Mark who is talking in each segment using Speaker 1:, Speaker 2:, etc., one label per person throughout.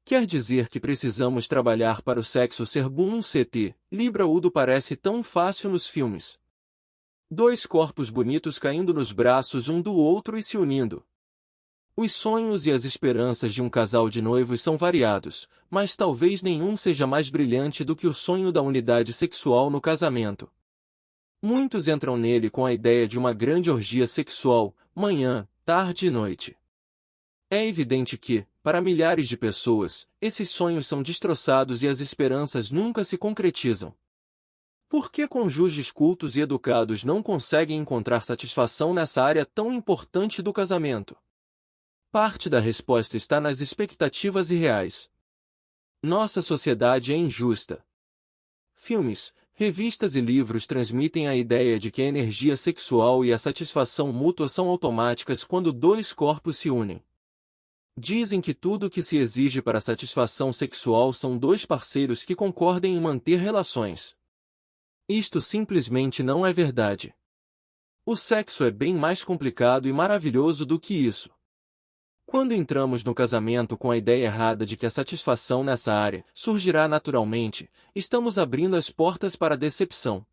Speaker 1: Quer dizer que precisamos trabalhar para o sexo ser bom CT, Libra-Udo parece tão fácil nos filmes. Dois corpos bonitos caindo nos braços um do outro e se unindo. Os sonhos e as esperanças de um casal de noivos são variados, mas talvez nenhum seja mais brilhante do que o sonho da unidade sexual no casamento. Muitos entram nele com a ideia de uma grande orgia sexual, manhã, tarde e noite. É evidente que, para milhares de pessoas, esses sonhos são destroçados e as esperanças nunca se concretizam. Por que cônjuges cultos e educados não conseguem encontrar satisfação nessa área tão importante do casamento? Parte da resposta está nas expectativas irreais. Nossa sociedade é injusta. Filmes, revistas e livros transmitem a ideia de que a energia sexual e a satisfação mútua são automáticas quando dois corpos se unem. Dizem que tudo o que se exige para a satisfação sexual são dois parceiros que concordem em manter relações. Isto simplesmente não é verdade. O sexo é bem mais complicado e maravilhoso do que isso. Quando entramos no casamento com a ideia errada de que a satisfação nessa área surgirá naturalmente, estamos abrindo as portas para a decepção.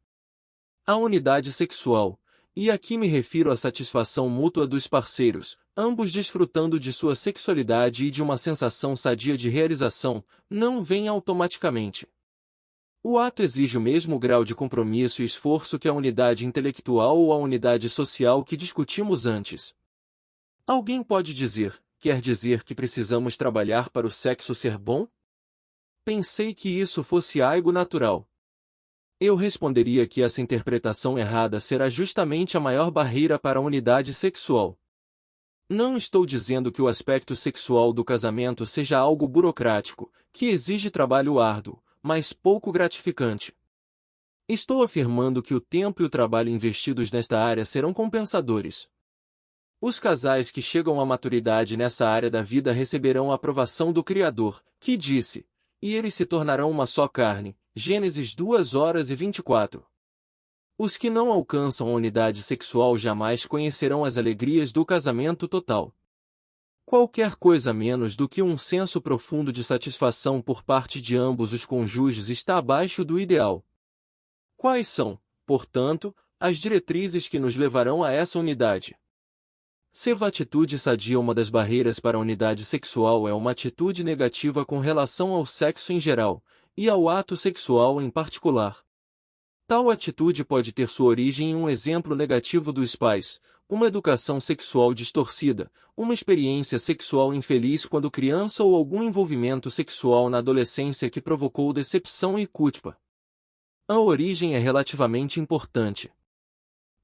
Speaker 1: A unidade sexual, e aqui me refiro à satisfação mútua dos parceiros, ambos desfrutando de sua sexualidade e de uma sensação sadia de realização, não vem automaticamente. O ato exige o mesmo grau de compromisso e esforço que a unidade intelectual ou a unidade social que discutimos antes. Alguém pode dizer, quer dizer que precisamos trabalhar para o sexo ser bom? Pensei que isso fosse algo natural. Eu responderia que essa interpretação errada será justamente a maior barreira para a unidade sexual. Não estou dizendo que o aspecto sexual do casamento seja algo burocrático, que exige trabalho árduo, mas pouco gratificante. Estou afirmando que o tempo e o trabalho investidos nesta área serão compensadores. Os casais que chegam à maturidade nessa área da vida receberão a aprovação do Criador, que disse, e eles se tornarão uma só carne, Gênesis 2:24. Os que não alcançam a unidade sexual jamais conhecerão as alegrias do casamento total. Qualquer coisa menos do que um senso profundo de satisfação por parte de ambos os cônjuges está abaixo do ideal. Quais são, portanto, as diretrizes que nos levarão a essa unidade? Se a atitude sadia uma das barreiras para a unidade sexual é uma atitude negativa com relação ao sexo em geral, e ao ato sexual em particular. Tal atitude pode ter sua origem em um exemplo negativo dos pais, uma educação sexual distorcida, uma experiência sexual infeliz quando criança ou algum envolvimento sexual na adolescência que provocou decepção e culpa. A origem é relativamente importante.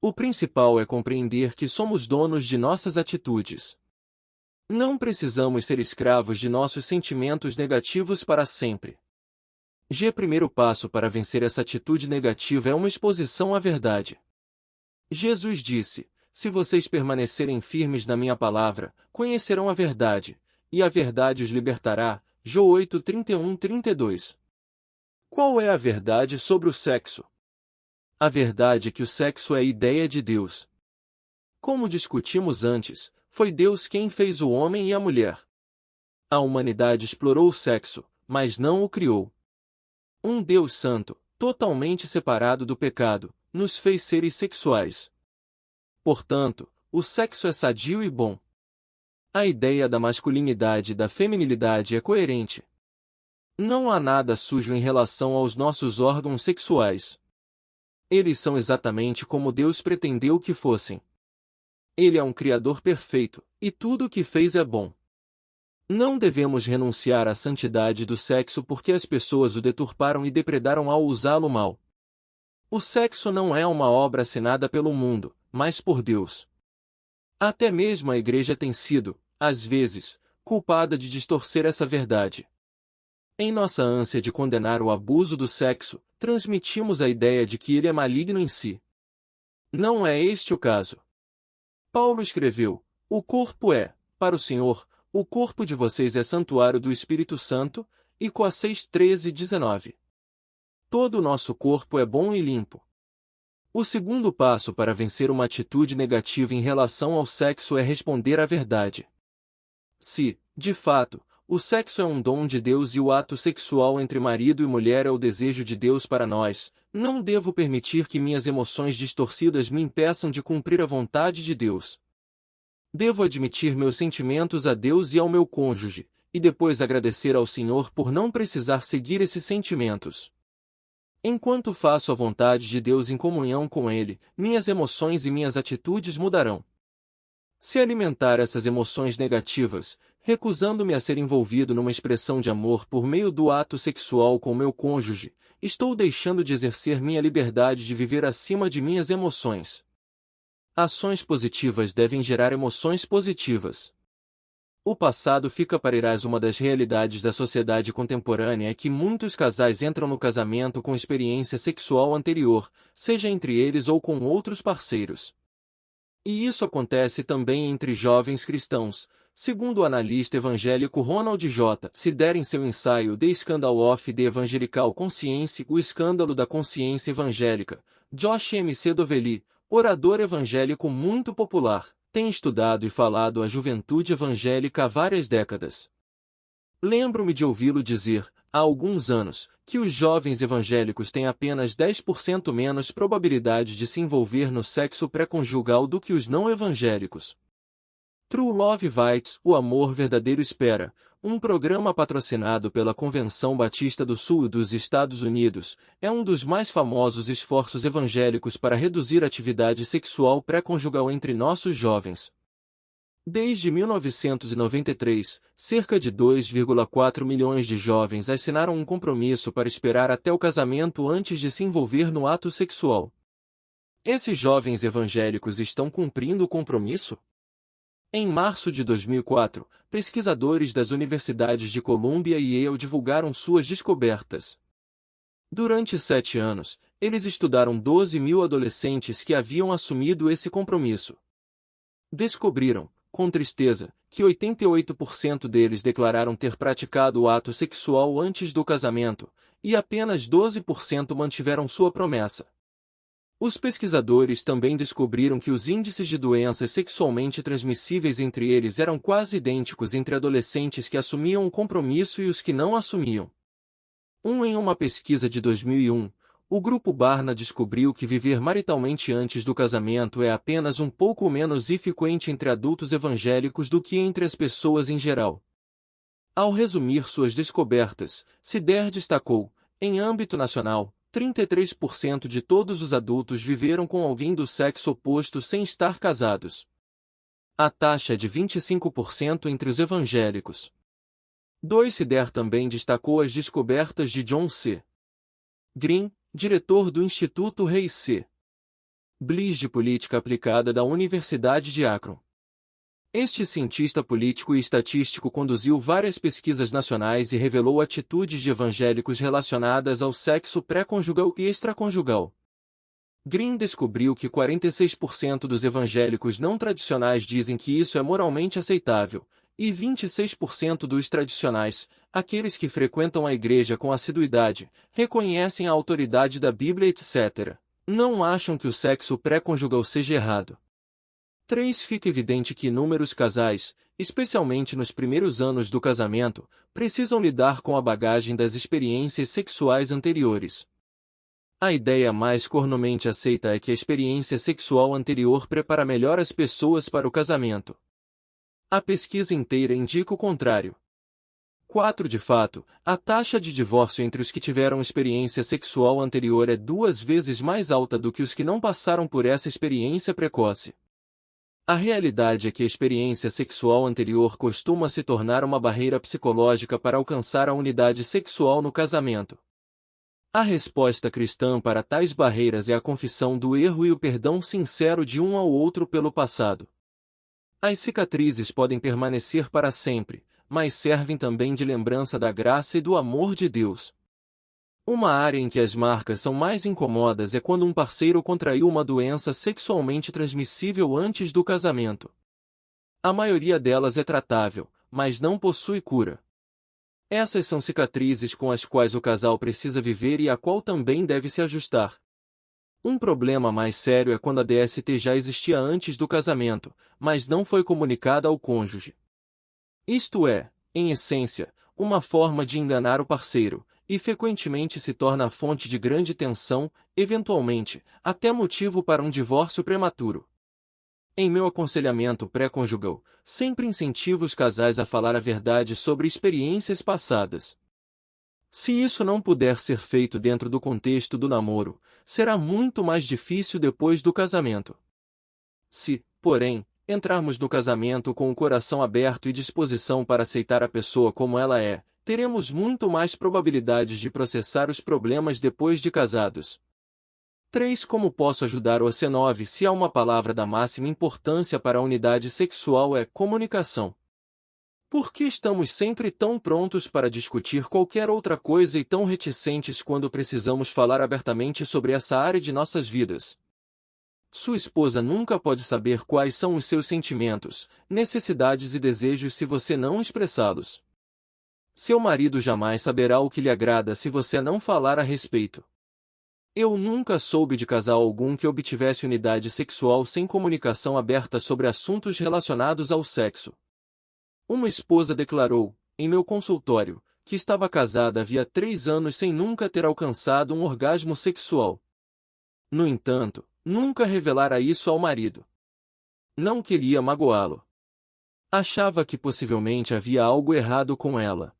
Speaker 1: O principal é compreender que somos donos de nossas atitudes. Não precisamos ser escravos de nossos sentimentos negativos para sempre. Primeiro passo para vencer essa atitude negativa é uma exposição à verdade. Jesus disse, se vocês permanecerem firmes na minha palavra, conhecerão a verdade, e a verdade os libertará. João 8:31-32. Qual é a verdade sobre o sexo? A verdade é que o sexo é a ideia de Deus. Como discutimos antes, foi Deus quem fez o homem e a mulher. A humanidade explorou o sexo, mas não o criou. Um Deus santo, totalmente separado do pecado, nos fez seres sexuais. Portanto, o sexo é sadio e bom. A ideia da masculinidade e da feminilidade é coerente. Não há nada sujo em relação aos nossos órgãos sexuais. Eles são exatamente como Deus pretendeu que fossem. Ele é um Criador perfeito, e tudo o que fez é bom. Não devemos renunciar à santidade do sexo porque as pessoas o deturparam e depredaram ao usá-lo mal. O sexo não é uma obra assinada pelo mundo, mas por Deus. Até mesmo a Igreja tem sido, às vezes, culpada de distorcer essa verdade. Em nossa ânsia de condenar o abuso do sexo, transmitimos a ideia de que ele é maligno em si. Não é este o caso. Paulo escreveu, o corpo é, para o Senhor, o corpo de vocês é santuário do Espírito Santo, e Colossenses 13:19. Todo o nosso corpo é bom e limpo. O segundo passo para vencer uma atitude negativa em relação ao sexo é responder à verdade. Se, de fato, o sexo é um dom de Deus e o ato sexual entre marido e mulher é o desejo de Deus para nós. Não devo permitir que minhas emoções distorcidas me impeçam de cumprir a vontade de Deus. Devo admitir meus sentimentos a Deus e ao meu cônjuge, e depois agradecer ao Senhor por não precisar seguir esses sentimentos. Enquanto faço a vontade de Deus em comunhão com Ele, minhas emoções e minhas atitudes mudarão. Se alimentar essas emoções negativas, recusando-me a ser envolvido numa expressão de amor por meio do ato sexual com meu cônjuge, estou deixando de exercer minha liberdade de viver acima de minhas emoções. Ações positivas devem gerar emoções positivas. O passado fica para trás. Uma das realidades da sociedade contemporânea é que muitos casais entram no casamento com experiência sexual anterior, seja entre eles ou com outros parceiros. E isso acontece também entre jovens cristãos, segundo o analista evangélico Ronald J. Sider em seu ensaio The Scandal of the Evangelical Conscience, o escândalo da consciência evangélica. Josh M. C. Dovely, orador evangélico muito popular, tem estudado e falado à juventude evangélica há várias décadas. Lembro-me de ouvi-lo dizer, há alguns anos, que os jovens evangélicos têm apenas 10% menos probabilidade de se envolver no sexo pré-conjugal do que os não evangélicos. True Love Waits, O Amor Verdadeiro Espera, um programa patrocinado pela Convenção Batista do Sul dos Estados Unidos, é um dos mais famosos esforços evangélicos para reduzir a atividade sexual pré-conjugal entre nossos jovens. Desde 1993, cerca de 2,4 milhões de jovens assinaram um compromisso para esperar até o casamento antes de se envolver no ato sexual. Esses jovens evangélicos estão cumprindo o compromisso? Em março de 2004, pesquisadores das universidades de Columbia e Yale divulgaram suas descobertas. Durante 7 anos, eles estudaram 12 mil adolescentes que haviam assumido esse compromisso. Descobriram, com tristeza, que 88% deles declararam ter praticado o ato sexual antes do casamento, e apenas 12% mantiveram sua promessa. Os pesquisadores também descobriram que os índices de doenças sexualmente transmissíveis entre eles eram quase idênticos entre adolescentes que assumiam o compromisso e os que não assumiam. Em uma pesquisa de 2001, o grupo Barna descobriu que viver maritalmente antes do casamento é apenas um pouco menos frequente entre adultos evangélicos do que entre as pessoas em geral. Ao resumir suas descobertas, Sider destacou, em âmbito nacional, 33% de todos os adultos viveram com alguém do sexo oposto sem estar casados. A taxa é de 25% entre os evangélicos. Sider também destacou as descobertas de John C. Green, diretor do Instituto Rei C. Bliss de Política Aplicada da Universidade de Akron. Este cientista político e estatístico conduziu várias pesquisas nacionais e revelou atitudes de evangélicos relacionadas ao sexo pré-conjugal e extraconjugal. Green descobriu que 46% dos evangélicos não tradicionais dizem que isso é moralmente aceitável, e 26% dos tradicionais, aqueles que frequentam a igreja com assiduidade, reconhecem a autoridade da Bíblia, etc., não acham que o sexo pré-conjugal seja errado. 3. Fica evidente que inúmeros casais, especialmente nos primeiros anos do casamento, precisam lidar com a bagagem das experiências sexuais anteriores. A ideia mais comumente aceita é que a experiência sexual anterior prepara melhor as pessoas para o casamento. A pesquisa inteira indica o contrário. 4. De fato, a taxa de divórcio entre os que tiveram experiência sexual anterior é 2 vezes mais alta do que os que não passaram por essa experiência precoce. A realidade é que a experiência sexual anterior costuma se tornar uma barreira psicológica para alcançar a unidade sexual no casamento. A resposta cristã para tais barreiras é a confissão do erro e o perdão sincero de um ao outro pelo passado. As cicatrizes podem permanecer para sempre, mas servem também de lembrança da graça e do amor de Deus. Uma área em que as marcas são mais incômodas é quando um parceiro contraiu uma doença sexualmente transmissível antes do casamento. A maioria delas é tratável, mas não possui cura. Essas são cicatrizes com as quais o casal precisa viver e a qual também deve se ajustar. Um problema mais sério é quando a DST já existia antes do casamento, mas não foi comunicada ao cônjuge. Isto é, em essência, uma forma de enganar o parceiro, e frequentemente se torna a fonte de grande tensão, eventualmente, até motivo para um divórcio prematuro. Em meu aconselhamento pré-conjugal, sempre incentivo os casais a falar a verdade sobre experiências passadas. Se isso não puder ser feito dentro do contexto do namoro, será muito mais difícil depois do casamento. Se, porém, entrarmos no casamento com o coração aberto e disposição para aceitar a pessoa como ela é, teremos muito mais probabilidades de processar os problemas depois de casados. 3. Como posso ajudar o C9? Se há uma palavra da máxima importância para a unidade sexual é comunicação. Por que estamos sempre tão prontos para discutir qualquer outra coisa e tão reticentes quando precisamos falar abertamente sobre essa área de nossas vidas? Sua esposa nunca pode saber quais são os seus sentimentos, necessidades e desejos se você não expressá-los. Seu marido jamais saberá o que lhe agrada se você não falar a respeito. Eu nunca soube de casal algum que obtivesse unidade sexual sem comunicação aberta sobre assuntos relacionados ao sexo. Uma esposa declarou, em meu consultório, que estava casada havia 3 anos sem nunca ter alcançado um orgasmo sexual. No entanto, nunca revelara isso ao marido. Não queria magoá-lo. Achava que possivelmente havia algo errado com ela.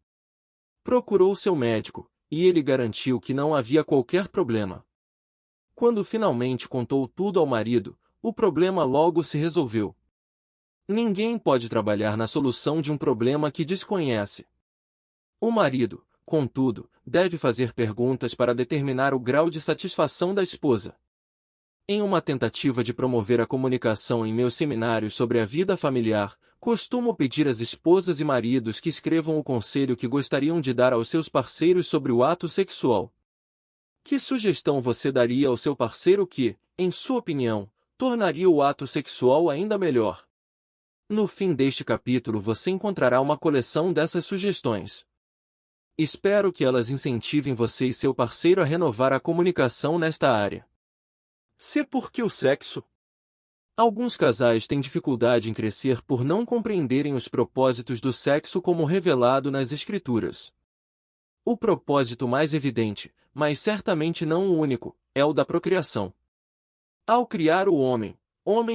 Speaker 1: Procurou seu médico, e ele garantiu que não havia qualquer problema. Quando finalmente contou tudo ao marido, o problema logo se resolveu. Ninguém pode trabalhar na solução de um problema que desconhece. O marido, contudo, deve fazer perguntas para determinar o grau de satisfação da esposa. Em uma tentativa de promover a comunicação em meus seminários sobre a vida familiar, costumo pedir às esposas e maridos que escrevam o conselho que gostariam de dar aos seus parceiros sobre o ato sexual. Que sugestão você daria ao seu parceiro que, em sua opinião, tornaria o ato sexual ainda melhor? No fim deste capítulo você encontrará uma coleção dessas sugestões. Espero que elas incentivem você e seu parceiro a renovar a comunicação nesta área. C. Por que o sexo? Alguns casais têm dificuldade em crescer por não compreenderem os propósitos do sexo como revelado nas Escrituras. O propósito mais evidente, mas certamente não o único, é o da procriação. Ao criar o homem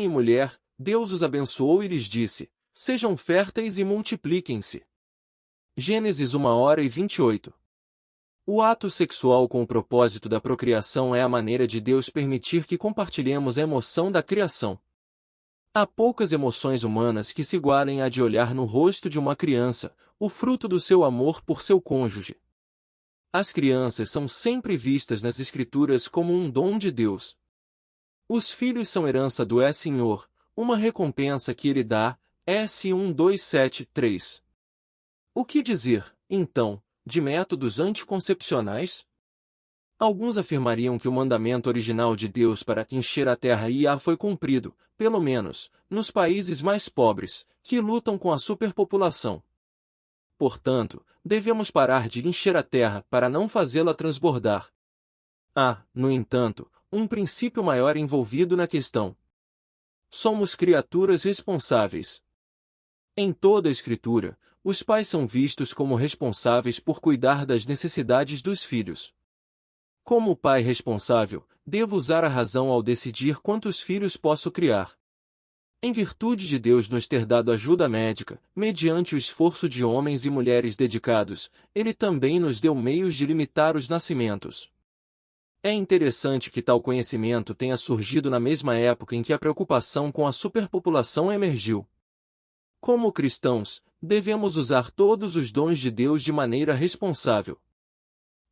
Speaker 1: e mulher, Deus os abençoou e lhes disse: sejam férteis e multipliquem-se. Gênesis 1h28. O ato sexual com o propósito da procriação é a maneira de Deus permitir que compartilhemos a emoção da criação. Há poucas emoções humanas que se igualem à de olhar no rosto de uma criança, o fruto do seu amor por seu cônjuge. As crianças são sempre vistas nas Escrituras como um dom de Deus. Os filhos são herança do Senhor, uma recompensa que Ele dá, S1273. O que dizer, então, de métodos anticoncepcionais? Alguns afirmariam que o mandamento original de Deus para encher a terra foi cumprido, pelo menos, nos países mais pobres, que lutam com a superpopulação. Portanto, devemos parar de encher a terra para não fazê-la transbordar. Há, no entanto, um princípio maior envolvido na questão. Somos criaturas responsáveis. Em toda a Escritura, os pais são vistos como responsáveis por cuidar das necessidades dos filhos. Como pai responsável, devo usar a razão ao decidir quantos filhos posso criar. Em virtude de Deus nos ter dado ajuda médica, mediante o esforço de homens e mulheres dedicados, Ele também nos deu meios de limitar os nascimentos. É interessante que tal conhecimento tenha surgido na mesma época em que a preocupação com a superpopulação emergiu. Como cristãos, devemos usar todos os dons de Deus de maneira responsável.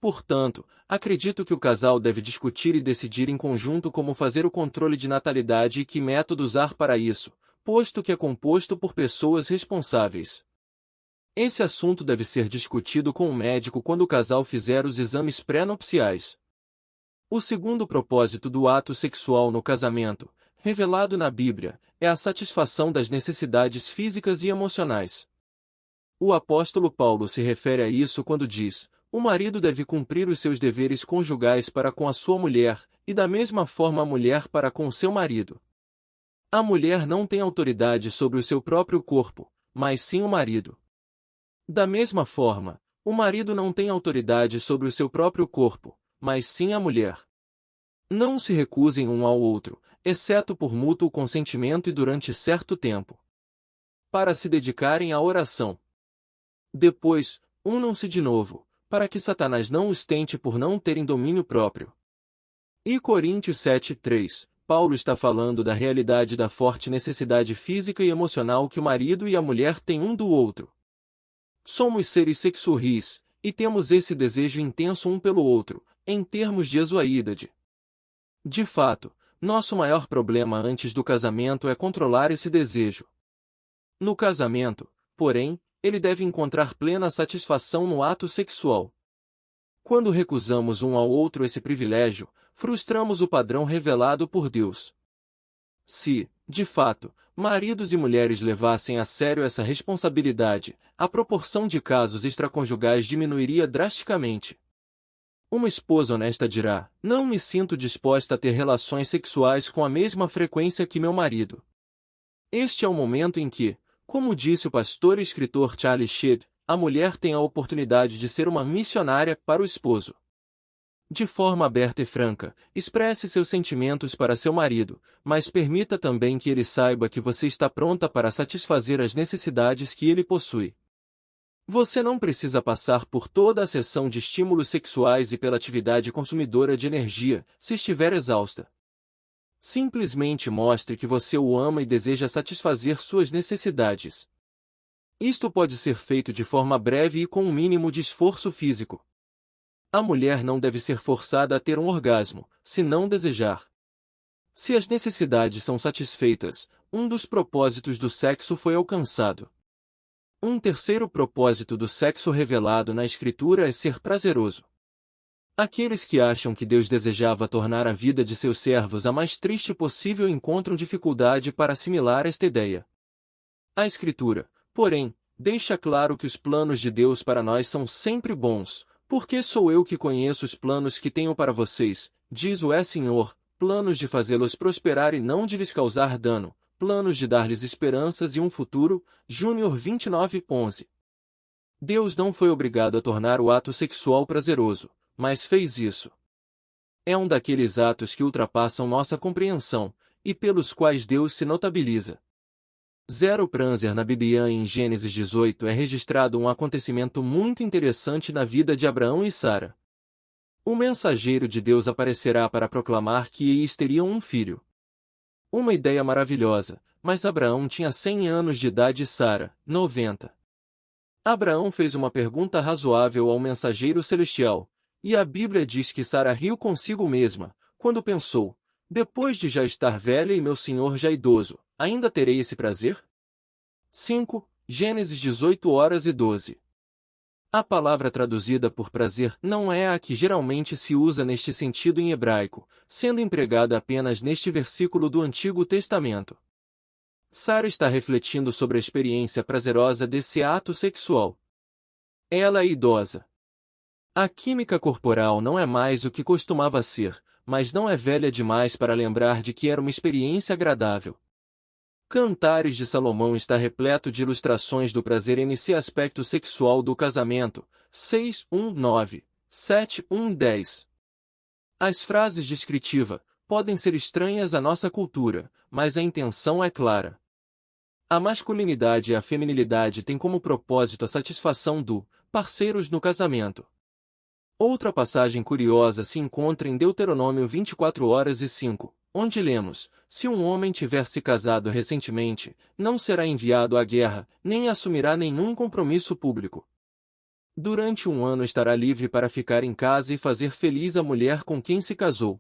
Speaker 1: Portanto, acredito que o casal deve discutir e decidir em conjunto como fazer o controle de natalidade e que método usar para isso, posto que é composto por pessoas responsáveis. Esse assunto deve ser discutido com o médico quando o casal fizer os exames pré-nupciais. O segundo propósito do ato sexual no casamento, revelado na Bíblia, é a satisfação das necessidades físicas e emocionais. O apóstolo Paulo se refere a isso quando diz: o marido deve cumprir os seus deveres conjugais para com a sua mulher, e da mesma forma a mulher para com seu marido. A mulher não tem autoridade sobre o seu próprio corpo, mas sim o marido. Da mesma forma, o marido não tem autoridade sobre o seu próprio corpo, mas sim a mulher. Não se recusem um ao outro, exceto por mútuo consentimento e durante certo tempo, para se dedicarem à oração. Depois, unam-se de novo, para que Satanás não os tente por não terem domínio próprio. E Coríntios 7:3, Paulo está falando da realidade da forte necessidade física e emocional que o marido e a mulher têm um do outro. Somos seres sexuais, e temos esse desejo intenso um pelo outro, em termos de exuaidade. De fato, nosso maior problema antes do casamento é controlar esse desejo. No casamento, porém, ele deve encontrar plena satisfação no ato sexual. Quando recusamos um ao outro esse privilégio, frustramos o padrão revelado por Deus. Se, de fato, maridos e mulheres levassem a sério essa responsabilidade, a proporção de casos extraconjugais diminuiria drasticamente. Uma esposa honesta dirá: não me sinto disposta a ter relações sexuais com a mesma frequência que meu marido. Este é o momento em que, como disse o pastor e escritor Charles Shedd, a mulher tem a oportunidade de ser uma missionária para o esposo. De forma aberta e franca, expresse seus sentimentos para seu marido, mas permita também que ele saiba que você está pronta para satisfazer as necessidades que ele possui. Você não precisa passar por toda a sessão de estímulos sexuais e pela atividade consumidora de energia, se estiver exausta. Simplesmente mostre que você o ama e deseja satisfazer suas necessidades. Isto pode ser feito de forma breve e com um mínimo de esforço físico. A mulher não deve ser forçada a ter um orgasmo, se não desejar. Se as necessidades são satisfeitas, um dos propósitos do sexo foi alcançado. Um terceiro propósito do sexo revelado na Escritura é ser prazeroso. Aqueles que acham que Deus desejava tornar a vida de seus servos a mais triste possível encontram dificuldade para assimilar esta ideia. A Escritura, porém, deixa claro que os planos de Deus para nós são sempre bons, porque sou eu que conheço os planos que tenho para vocês, diz o Senhor, planos de fazê-los prosperar e não de lhes causar dano, planos de dar-lhes esperanças e um futuro. Júnior 29:11. Deus não foi obrigado a tornar o ato sexual prazeroso, mas fez isso. É um daqueles atos que ultrapassam nossa compreensão, e pelos quais Deus se notabiliza. Zero Pranzer na Bíblia em Gênesis 18 é registrado um acontecimento muito interessante na vida de Abraão e Sara. O mensageiro de Deus aparecerá para proclamar que eles teriam um filho. Uma ideia maravilhosa, mas Abraão tinha 100 anos de idade e Sara, 90. Abraão fez uma pergunta razoável ao mensageiro celestial, e a Bíblia diz que Sara riu consigo mesma, quando pensou: depois de já estar velha e meu senhor já idoso, ainda terei esse prazer? 5. Gênesis 18:12. A palavra traduzida por prazer não é a que geralmente se usa neste sentido em hebraico, sendo empregada apenas neste versículo do Antigo Testamento. Sara está refletindo sobre a experiência prazerosa desse ato sexual. Ela é idosa. A química corporal não é mais o que costumava ser, mas não é velha demais para lembrar de que era uma experiência agradável. Cantares de Salomão está repleto de ilustrações do prazer nesse aspecto sexual do casamento, 6:1-9, 7:1-10. As frases descritivas podem ser estranhas à nossa cultura, mas a intenção é clara. A masculinidade e a feminilidade têm como propósito a satisfação do parceiros no casamento. Outra passagem curiosa se encontra em Deuteronômio 24:5, onde lemos: se um homem tiver se casado recentemente, não será enviado à guerra, nem assumirá nenhum compromisso público. Durante um ano estará livre para ficar em casa e fazer feliz a mulher com quem se casou.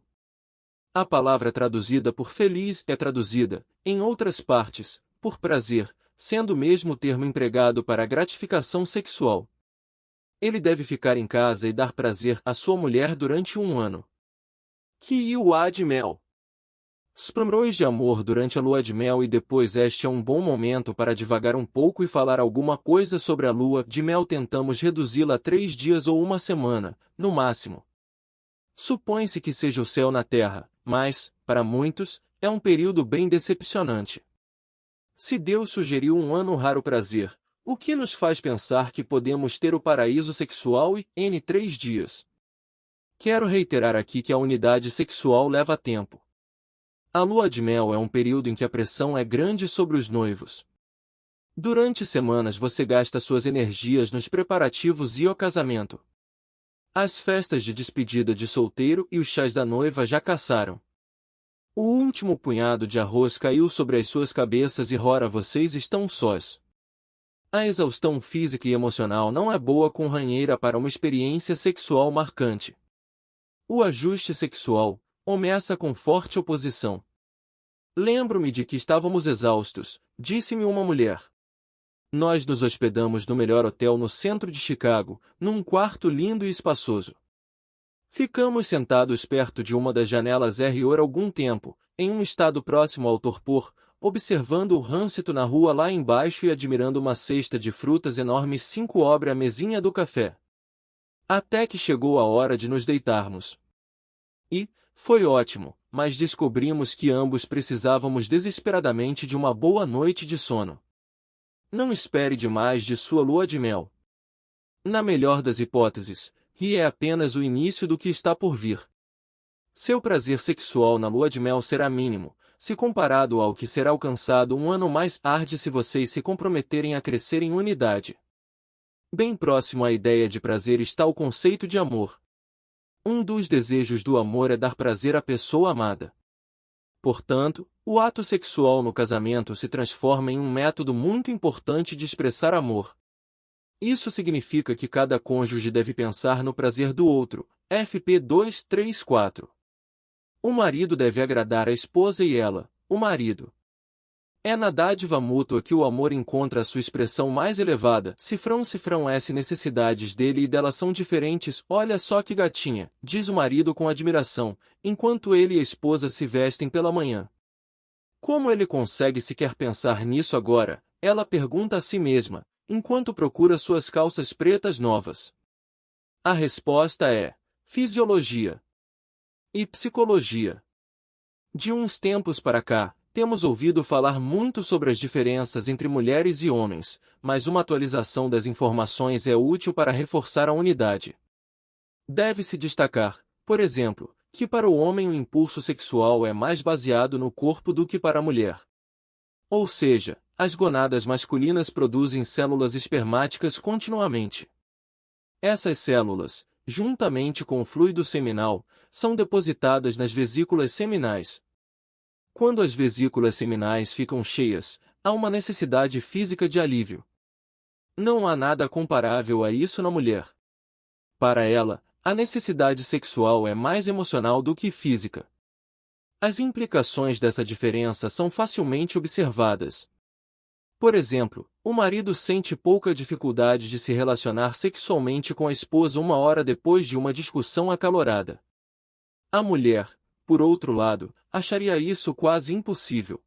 Speaker 1: A palavra traduzida por feliz é traduzida, em outras partes, por prazer, sendo o mesmo termo empregado para a gratificação sexual. Ele deve ficar em casa e dar prazer à sua mulher durante um ano. Que lua de mel. Spamrois de amor durante a lua de mel e depois este é um bom momento para divagar um pouco e falar alguma coisa sobre a lua de mel. Tentamos reduzi-la a 3 dias ou uma semana, no máximo. Supõe-se que seja o céu na terra, mas, para muitos, é um período bem decepcionante. Se Deus sugeriu um ano raro prazer, O que nos faz pensar que podemos ter o paraíso sexual em 3 dias? Quero reiterar aqui que a unidade sexual leva tempo. A lua de mel é um período em que a pressão é grande sobre os noivos. Durante semanas você gasta suas energias nos preparativos e o casamento. As festas de despedida de solteiro e os chás da noiva já passaram. O último punhado de arroz caiu sobre as suas cabeças e ora vocês estão sós. A exaustão física e emocional não é boa com ranheira para uma experiência sexual marcante. O ajuste sexual começa com forte oposição. Lembro-me de que estávamos exaustos, disse-me uma mulher. Nós nos hospedamos no melhor hotel no centro de Chicago, num quarto lindo e espaçoso. Ficamos sentados perto de uma das janelas por algum tempo, em um estado próximo ao torpor, observando o trânsito na rua lá embaixo e admirando uma cesta de frutas enorme 5 sobre a mesinha do café. Até que chegou a hora de nos deitarmos. E foi ótimo, mas descobrimos que ambos precisávamos desesperadamente de uma boa noite de sono. Não espere demais de sua lua de mel. Na melhor das hipóteses, rir é apenas o início do que está por vir. Seu prazer sexual na lua de mel será mínimo, se comparado ao que será alcançado um ano mais tarde se vocês se comprometerem a crescer em unidade. Bem próximo à ideia de prazer está o conceito de amor. Um dos desejos do amor é dar prazer à pessoa amada. Portanto, o ato sexual no casamento se transforma em um método muito importante de expressar amor. Isso significa que cada cônjuge deve pensar no prazer do outro, FP 234. O marido deve agradar a esposa e ela, o marido. É na dádiva mútua que o amor encontra a sua expressão mais elevada. Cifrão S necessidades dele e dela são diferentes. Olha só que gatinha, diz o marido com admiração, enquanto ele e a esposa se vestem pela manhã. Como ele consegue sequer pensar nisso agora? Ela pergunta a si mesma, enquanto procura suas calças pretas novas. A resposta é fisiologia e psicologia. De uns tempos para cá, temos ouvido falar muito sobre as diferenças entre mulheres e homens, mas uma atualização das informações é útil para reforçar a unidade. Deve-se destacar, por exemplo, que para o homem o impulso sexual é mais baseado no corpo do que para a mulher. Ou seja, as gonadas masculinas produzem células espermáticas continuamente. Essas células, juntamente com o fluido seminal, são depositadas nas vesículas seminais. Quando as vesículas seminais ficam cheias, há uma necessidade física de alívio. Não há nada comparável a isso na mulher. Para ela, a necessidade sexual é mais emocional do que física. As implicações dessa diferença são facilmente observadas. Por exemplo, o marido sente pouca dificuldade de se relacionar sexualmente com a esposa 1 hora depois de uma discussão acalorada. A mulher, por outro lado, acharia isso quase impossível.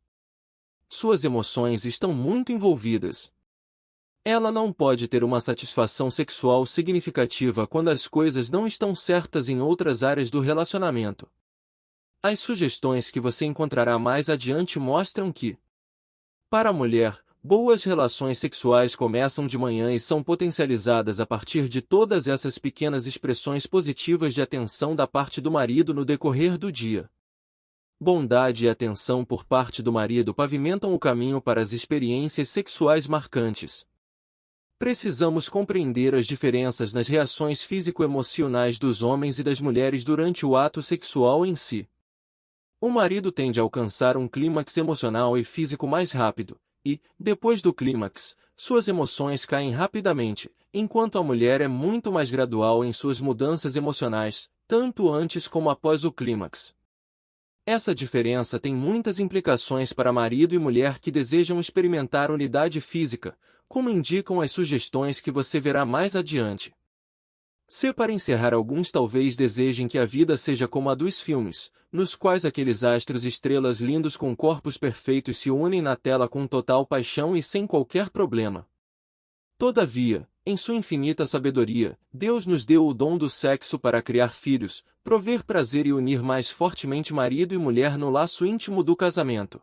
Speaker 1: Suas emoções estão muito envolvidas. Ela não pode ter uma satisfação sexual significativa quando as coisas não estão certas em outras áreas do relacionamento. As sugestões que você encontrará mais adiante mostram que, para a mulher, boas relações sexuais começam de manhã e são potencializadas a partir de todas essas pequenas expressões positivas de atenção da parte do marido no decorrer do dia. Bondade e atenção por parte do marido pavimentam o caminho para as experiências sexuais marcantes. Precisamos compreender as diferenças nas reações físico-emocionais dos homens e das mulheres durante o ato sexual em si. O marido tende a alcançar um clímax emocional e físico mais rápido, e, depois do clímax, suas emoções caem rapidamente, enquanto a mulher é muito mais gradual em suas mudanças emocionais, tanto antes como após o clímax. Essa diferença tem muitas implicações para marido e mulher que desejam experimentar unidade física, como indicam as sugestões que você verá mais adiante. Se para encerrar alguns talvez desejem que a vida seja como a dos filmes, nos quais aqueles astros e estrelas lindos com corpos perfeitos se unem na tela com total paixão e sem qualquer problema. Todavia, em sua infinita sabedoria, Deus nos deu o dom do sexo para criar filhos, prover prazer e unir mais fortemente marido e mulher no laço íntimo do casamento.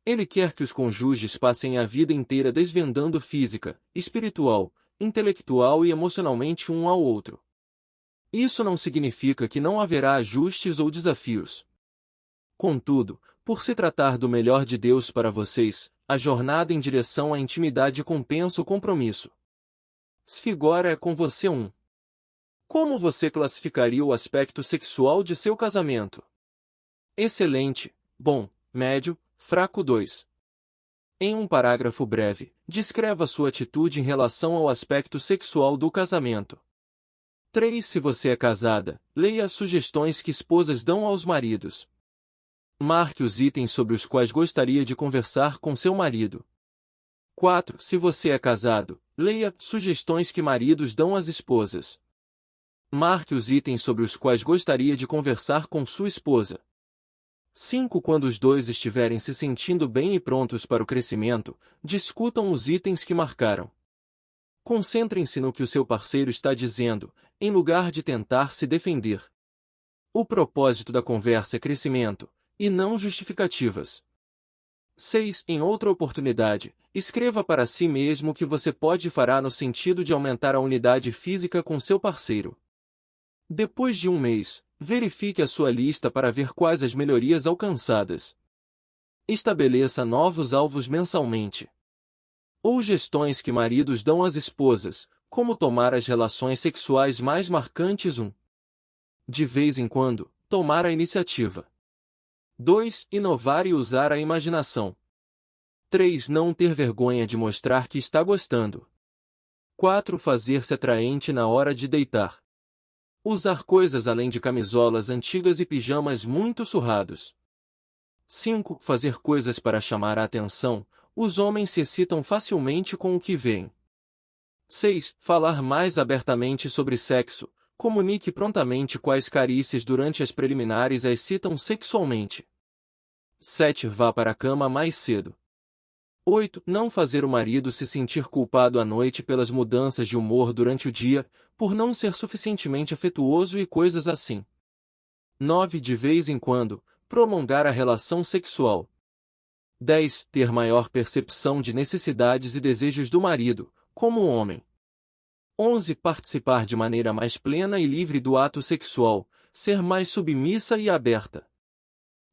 Speaker 1: Ele quer que os cônjuges passem a vida inteira desvendando física, espiritual, intelectual e emocionalmente um ao outro. Isso não significa que não haverá ajustes ou desafios. Contudo, por se tratar do melhor de Deus para vocês, a jornada em direção à intimidade compensa o compromisso. Sfigora é com você um. Como você classificaria o aspecto sexual de seu casamento? Excelente, bom, médio, fraco 2. Em um parágrafo breve, descreva sua atitude em relação ao aspecto sexual do casamento. 3. Se você é casada, leia as sugestões que esposas dão aos maridos. Marque os itens sobre os quais gostaria de conversar com seu marido. 4. Se você é casado, leia sugestões que maridos dão às esposas. Marque os itens sobre os quais gostaria de conversar com sua esposa. 5. Quando os dois estiverem se sentindo bem e prontos para o crescimento, discutam os itens que marcaram. Concentrem-se no que o seu parceiro está dizendo, em lugar de tentar se defender. O propósito da conversa é crescimento, e não justificativas. 6. Em outra oportunidade, escreva para si mesmo o que você pode e fará no sentido de aumentar a unidade física com seu parceiro. Depois de um mês, verifique a sua lista para ver quais as melhorias alcançadas. Estabeleça novos alvos mensalmente. Ou gestões que maridos dão às esposas, como tomar as relações sexuais mais marcantes. De vez em quando, tomar a iniciativa. 2. Inovar e usar a imaginação. 3. Não ter vergonha de mostrar que está gostando. 4. Fazer-se atraente na hora de deitar. Usar coisas além de camisolas antigas e pijamas muito surrados. 5. Fazer coisas para chamar a atenção. Os homens se excitam facilmente com o que veem. 6. Falar mais abertamente sobre sexo. Comunique prontamente quais carícias durante as preliminares a excitam sexualmente. 7. Vá para a cama mais cedo. 8. Não fazer o marido se sentir culpado à noite pelas mudanças de humor durante o dia, por não ser suficientemente afetuoso e coisas assim. 9. De vez em quando, prolongar a relação sexual. 10. Ter maior percepção de necessidades e desejos do marido, como homem. 11. Participar de maneira mais plena e livre do ato sexual, ser mais submissa e aberta.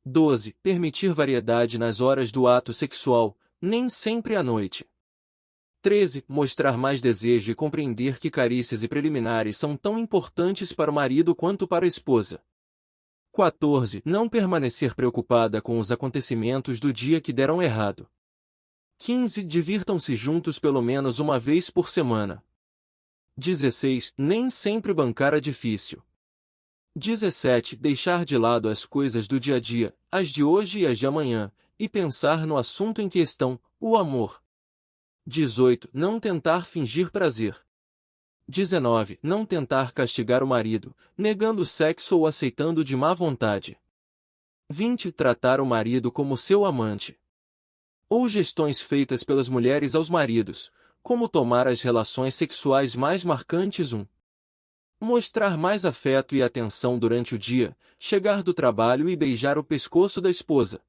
Speaker 1: 12. Permitir variedade nas horas do ato sexual, nem sempre à noite. 13. Mostrar mais desejo e compreender que carícias e preliminares são tão importantes para o marido quanto para a esposa. 14. Não permanecer preocupada com os acontecimentos do dia que deram errado. 15. Divirtam-se juntos pelo menos uma vez por semana. 16. Nem sempre bancar é difícil. 17. Deixar de lado as coisas do dia a dia, as de hoje e as de amanhã, e pensar no assunto em questão, o amor. 18. Não tentar fingir prazer. 19. Não tentar castigar o marido, negando o sexo ou aceitando de má vontade. 20. Tratar o marido como seu amante. Ou gestões feitas pelas mulheres aos maridos, como tomar as relações sexuais mais marcantes. Mostrar mais afeto e atenção durante o dia, chegar do trabalho e beijar o pescoço da esposa.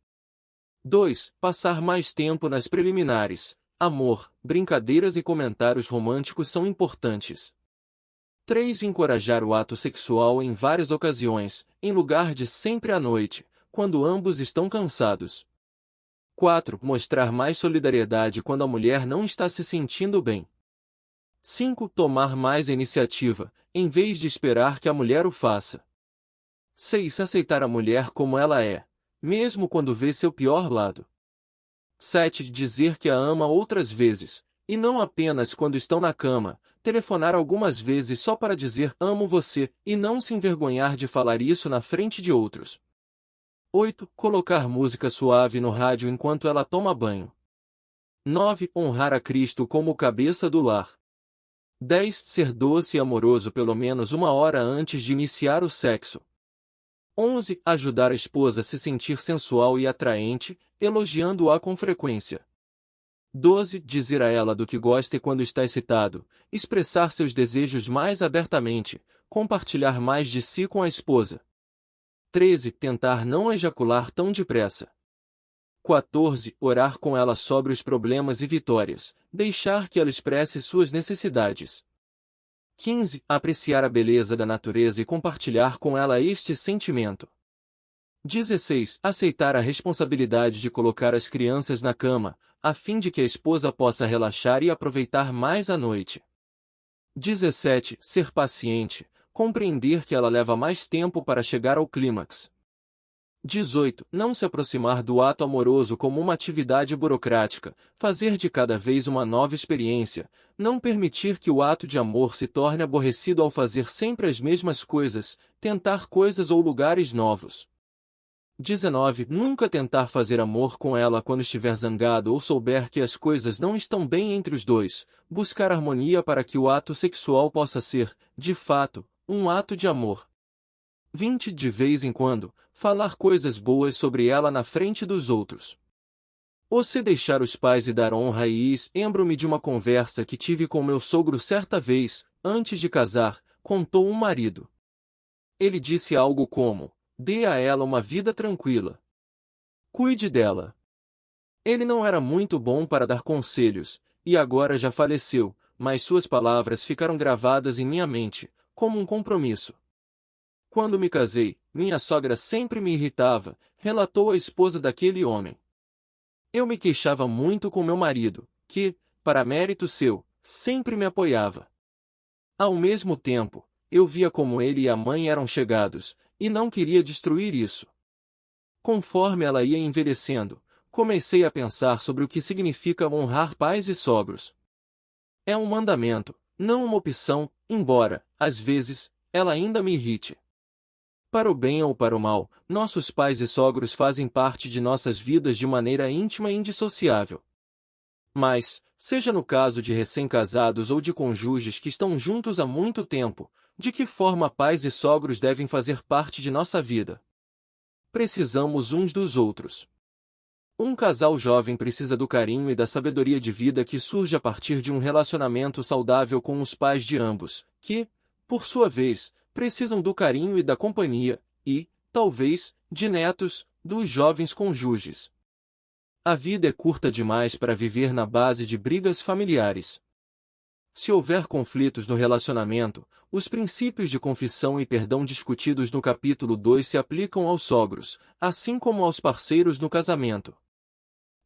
Speaker 1: 2. Passar mais tempo nas preliminares. Amor, brincadeiras e comentários românticos são importantes. 3. Encorajar o ato sexual em várias ocasiões, em lugar de sempre à noite, quando ambos estão cansados. 4. Mostrar mais solidariedade quando a mulher não está se sentindo bem. 5. Tomar mais iniciativa, em vez de esperar que a mulher o faça. 6. Aceitar a mulher como ela é, mesmo quando vê seu pior lado. 7. Dizer que a ama outras vezes, e não apenas quando estão na cama, telefonar algumas vezes só para dizer amo você, e não se envergonhar de falar isso na frente de outros. 8. Colocar música suave no rádio enquanto ela toma banho. 9. Honrar a Cristo como cabeça do lar. 10. Ser doce e amoroso pelo menos uma hora antes de iniciar o sexo. 11. Ajudar a esposa a se sentir sensual e atraente, elogiando-a com frequência. 12. Dizer a ela do que gosta e quando está excitado, expressar seus desejos mais abertamente, compartilhar mais de si com a esposa. 13. Tentar não ejacular tão depressa. 14. Orar com ela sobre os problemas e vitórias, deixar que ela expresse suas necessidades. 15. Apreciar a beleza da natureza e compartilhar com ela este sentimento. 16. Aceitar a responsabilidade de colocar as crianças na cama, a fim de que a esposa possa relaxar e aproveitar mais a noite. 17. Ser paciente, compreender que ela leva mais tempo para chegar ao clímax. 18. Não se aproximar do ato amoroso como uma atividade burocrática, fazer de cada vez uma nova experiência, não permitir que o ato de amor se torne aborrecido ao fazer sempre as mesmas coisas, tentar coisas ou lugares novos. 19. Nunca tentar fazer amor com ela quando estiver zangado ou souber que as coisas não estão bem entre os dois, buscar harmonia para que o ato sexual possa ser, de fato, um ato de amor. 20. De vez em quando, falar coisas boas sobre ela na frente dos outros. Você deixar os pais e dar honra e is. Lembro-me de uma conversa que tive com meu sogro certa vez, antes de casar, contou um marido. Ele disse algo como: dê a ela uma vida tranquila. Cuide dela. Ele não era muito bom para dar conselhos, e agora já faleceu, mas suas palavras ficaram gravadas em minha mente, como um compromisso. Quando me casei, minha sogra sempre me irritava, relatou a esposa daquele homem. Eu me queixava muito com meu marido, que, para mérito seu, sempre me apoiava. Ao mesmo tempo, eu via como ele e a mãe eram chegados, e não queria destruir isso. Conforme ela ia envelhecendo, comecei a pensar sobre o que significa honrar pais e sogros. É um mandamento, não uma opção, embora, às vezes, ela ainda me irrite. Para o bem ou para o mal, nossos pais e sogros fazem parte de nossas vidas de maneira íntima e indissociável. Mas, seja no caso de recém-casados ou de cônjuges que estão juntos há muito tempo, de que forma pais e sogros devem fazer parte de nossa vida? Precisamos uns dos outros. Um casal jovem precisa do carinho e da sabedoria de vida que surge a partir de um relacionamento saudável com os pais de ambos, que, por sua vez, precisam do carinho e da companhia, e, talvez, de netos, dos jovens cônjuges. A vida é curta demais para viver na base de brigas familiares. Se houver conflitos no relacionamento, os princípios de confissão e perdão discutidos no capítulo 2 se aplicam aos sogros, assim como aos parceiros no casamento.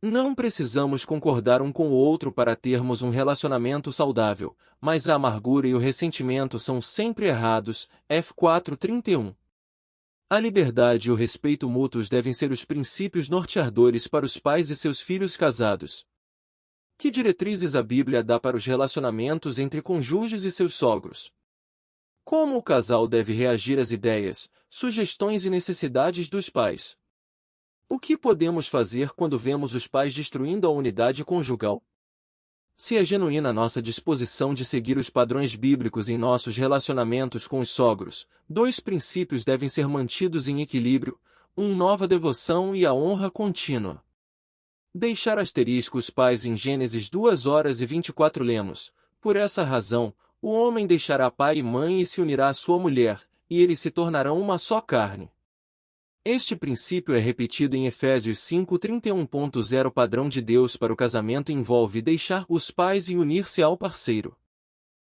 Speaker 1: Não precisamos concordar um com o outro para termos um relacionamento saudável, mas a amargura e o ressentimento são sempre errados. F 4:31. A liberdade e o respeito mútuos devem ser os princípios norteadores para os pais e seus filhos casados. Que diretrizes a Bíblia dá para os relacionamentos entre cônjuges e seus sogros? Como o casal deve reagir às ideias, sugestões e necessidades dos pais? O que podemos fazer quando vemos os pais destruindo a unidade conjugal? Se é genuína nossa disposição de seguir os padrões bíblicos em nossos relacionamentos com os sogros, dois princípios devem ser mantidos em equilíbrio: nova devoção e a honra contínua. Deixar os pais em Gênesis 2:24 lemos: por essa razão, o homem deixará pai e mãe e se unirá à sua mulher, e eles se tornarão uma só carne. Este princípio é repetido em Efésios 5:31.0. Padrão de Deus para o casamento envolve deixar os pais e unir-se ao parceiro.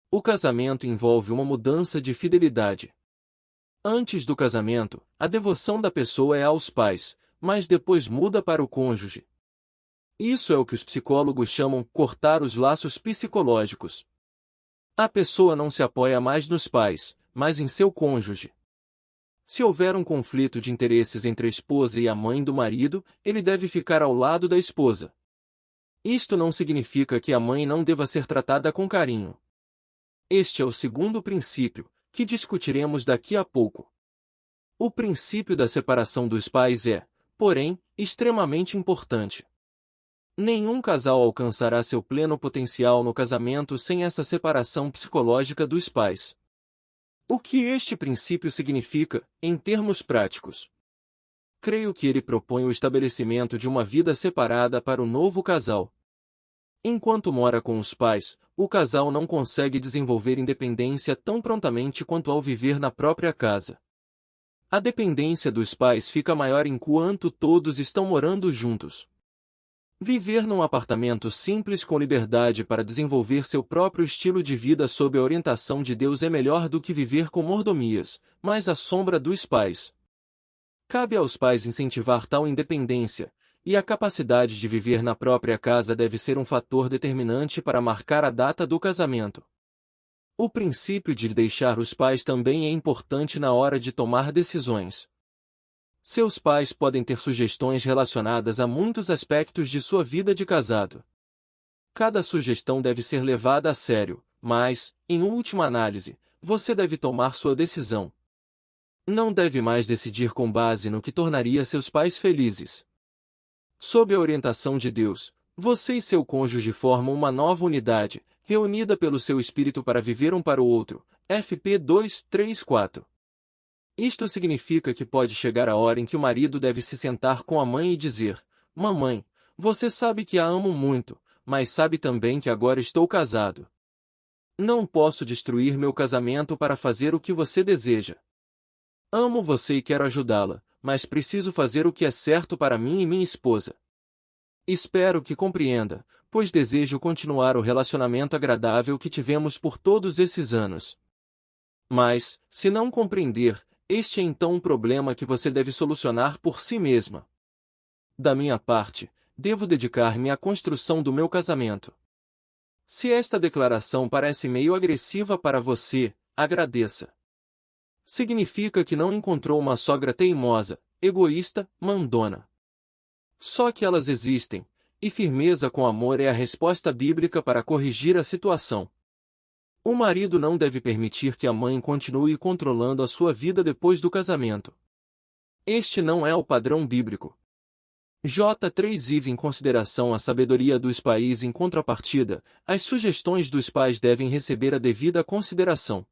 Speaker 1: O casamento envolve uma mudança de fidelidade. Antes do casamento, a devoção da pessoa é aos pais, mas depois muda para o cônjuge. Isso é o que os psicólogos chamam cortar os laços psicológicos. A pessoa não se apoia mais nos pais, mas em seu cônjuge. Se houver um conflito de interesses entre a esposa e a mãe do marido, ele deve ficar ao lado da esposa. Isto não significa que a mãe não deva ser tratada com carinho. Este é o segundo princípio, que discutiremos daqui a pouco. O princípio da separação dos pais é, porém, extremamente importante. Nenhum casal alcançará seu pleno potencial no casamento sem essa separação psicológica dos pais. O que este princípio significa, em termos práticos? Creio que ele propõe o estabelecimento de uma vida separada para o novo casal. Enquanto mora com os pais, o casal não consegue desenvolver independência tão prontamente quanto ao viver na própria casa. A dependência dos pais fica maior enquanto todos estão morando juntos. Viver num apartamento simples com liberdade para desenvolver seu próprio estilo de vida sob a orientação de Deus é melhor do que viver com mordomias, mas à sombra dos pais. Cabe aos pais incentivar tal independência, e a capacidade de viver na própria casa deve ser um fator determinante para marcar a data do casamento. O princípio de deixar os pais também é importante na hora de tomar decisões. Seus pais podem ter sugestões relacionadas a muitos aspectos de sua vida de casado. Cada sugestão deve ser levada a sério, mas, em última análise, você deve tomar sua decisão. Não deve mais decidir com base no que tornaria seus pais felizes. Sob a orientação de Deus, você e seu cônjuge formam uma nova unidade, reunida pelo seu espírito para viver um para o outro. FP 2:3-4. Isto significa que pode chegar a hora em que o marido deve se sentar com a mãe e dizer: Mamãe, você sabe que a amo muito, mas sabe também que agora estou casado. Não posso destruir meu casamento para fazer o que você deseja. Amo você e quero ajudá-la, mas preciso fazer o que é certo para mim e minha esposa. Espero que compreenda, pois desejo continuar o relacionamento agradável que tivemos por todos esses anos. Mas, se não compreender, este é então um problema que você deve solucionar por si mesma. Da minha parte, devo dedicar-me à construção do meu casamento. Se esta declaração parece meio agressiva para você, agradeça. Significa que não encontrou uma sogra teimosa, egoísta, mandona. Só que elas existem, e firmeza com amor é a resposta bíblica para corrigir a situação. O marido não deve permitir que a mãe continue controlando a sua vida depois do casamento. Este não é o padrão bíblico. J3 Ive em consideração a sabedoria dos pais em contrapartida, as sugestões dos pais devem receber a devida consideração.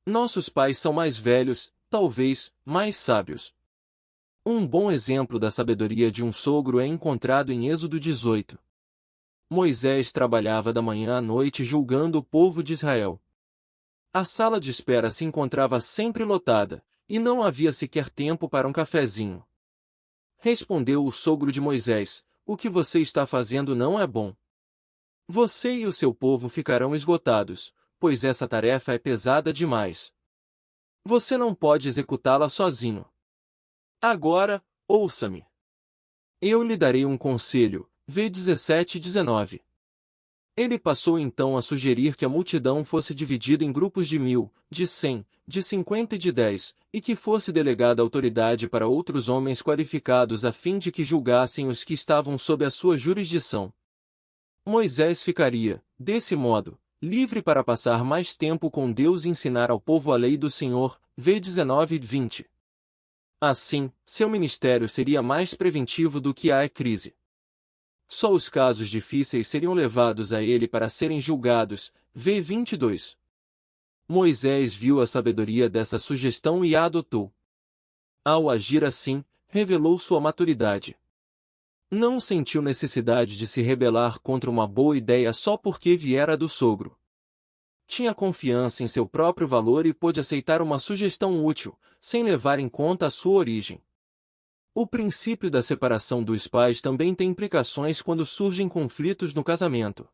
Speaker 1: Nossos pais são mais velhos, talvez, mais sábios. Um bom exemplo da sabedoria de um sogro é encontrado em Êxodo 18. Moisés trabalhava da manhã à noite julgando o povo de Israel. A sala de espera se encontrava sempre lotada, e não havia sequer tempo para um cafezinho. Respondeu o sogro de Moisés: O que você está fazendo não é bom. Você e o seu povo ficarão esgotados, pois essa tarefa é pesada demais. Você não pode executá-la sozinho. Agora, ouça-me. Eu lhe darei um conselho. V 17:19. Ele passou então a sugerir que a multidão fosse dividida em grupos de 1000, de 100, de 50 e de 10, e que fosse delegada autoridade para outros homens qualificados a fim de que julgassem os que estavam sob a sua jurisdição. Moisés ficaria, desse modo, livre para passar mais tempo com Deus e ensinar ao povo a lei do Senhor. V 19:20. Assim, seu ministério seria mais preventivo do que a crise. Só os casos difíceis seriam levados a ele para serem julgados. V 22. Moisés viu a sabedoria dessa sugestão e a adotou. Ao agir assim, revelou sua maturidade. Não sentiu necessidade de se rebelar contra uma boa ideia só porque viera do sogro. Tinha confiança em seu próprio valor e pôde aceitar uma sugestão útil, sem levar em conta a sua origem. O princípio da separação dos pais também tem implicações quando surgem conflitos no casamento.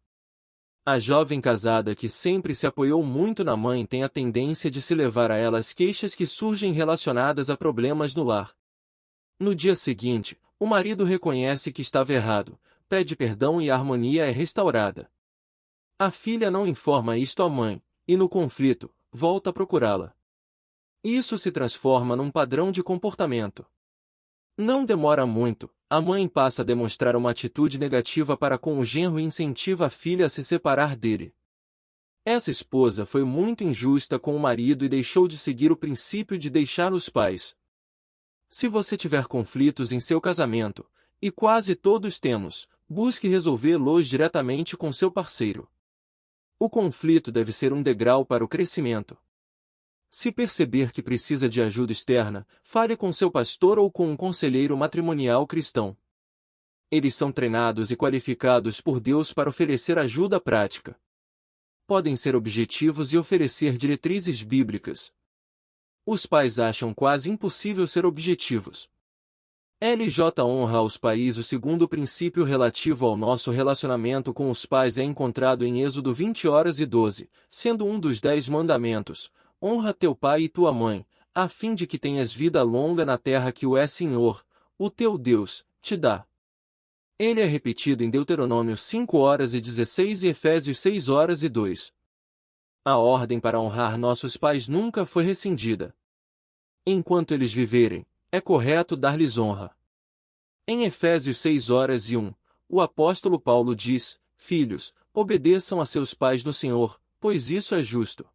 Speaker 1: A jovem casada que sempre se apoiou muito na mãe tem a tendência de se levar a ela as queixas que surgem relacionadas a problemas no lar. No dia seguinte, o marido reconhece que estava errado, pede perdão e a harmonia é restaurada. A filha não informa isto à mãe, e no conflito, volta a procurá-la. Isso se transforma num padrão de comportamento. Não demora muito, a mãe passa a demonstrar uma atitude negativa para com o genro e incentiva a filha a se separar dele. Essa esposa foi muito injusta com o marido e deixou de seguir o princípio de deixar os pais. Se você tiver conflitos em seu casamento, e quase todos temos, busque resolvê-los diretamente com seu parceiro. O conflito deve ser um degrau para o crescimento. Se perceber que precisa de ajuda externa, fale com seu pastor ou com um conselheiro matrimonial cristão. Eles são treinados e qualificados por Deus para oferecer ajuda prática. Podem ser objetivos e oferecer diretrizes bíblicas. Os pais acham quase impossível ser objetivos. LJ honra aos pais. O segundo princípio relativo ao nosso relacionamento com os pais é encontrado em Êxodo 20:12, sendo um dos 10 mandamentos: honra teu pai e tua mãe, a fim de que tenhas vida longa na terra que o Senhor, o teu Deus, te dá. Ele é repetido em Deuteronômio 5:16 e Efésios 6:2. A ordem para honrar nossos pais nunca foi rescindida. Enquanto eles viverem, é correto dar-lhes honra. Em Efésios 6:1, o apóstolo Paulo diz: Filhos, obedeçam a seus pais no Senhor, pois isso é justo.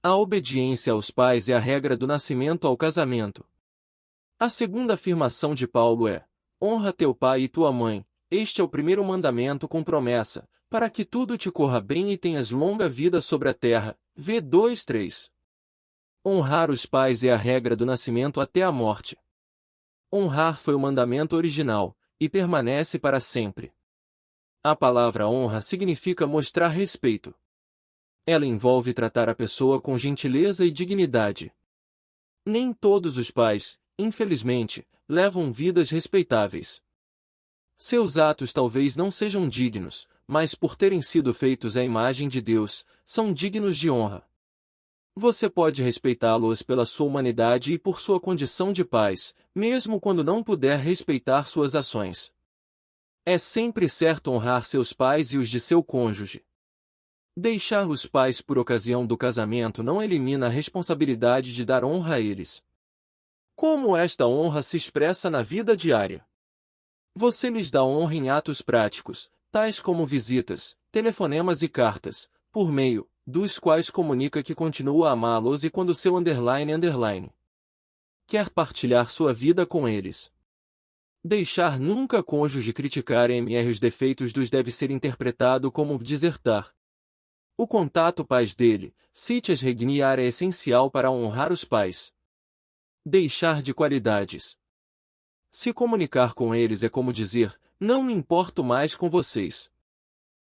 Speaker 1: A obediência aos pais é a regra do nascimento ao casamento. A segunda afirmação de Paulo é: honra teu pai e tua mãe. Este é o primeiro mandamento com promessa, para que tudo te corra bem e tenhas longa vida sobre a terra. V 2:3. Honrar os pais é a regra do nascimento até a morte. Honrar foi o mandamento original, e permanece para sempre. A palavra honra significa mostrar respeito. Ela envolve tratar a pessoa com gentileza e dignidade. Nem todos os pais, infelizmente, levam vidas respeitáveis. Seus atos talvez não sejam dignos, mas por terem sido feitos à imagem de Deus, são dignos de honra. Você pode respeitá-los pela sua humanidade e por sua condição de pais, mesmo quando não puder respeitar suas ações. É sempre certo honrar seus pais e os de seu cônjuge. Deixar os pais por ocasião do casamento não elimina a responsabilidade de dar honra a eles. Como esta honra se expressa na vida diária? Você lhes dá honra em atos práticos, tais como visitas, telefonemas e cartas, por meio dos quais comunica que continua a amá-los e quando seu __ quer partilhar sua vida com eles. Deixar nunca cônjuge criticar os defeitos dos deve ser interpretado como desertar. O contato pais dele, citas regniar, é essencial para honrar os pais. Deixar de qualidades. Se comunicar com eles é como dizer, não me importo mais com vocês.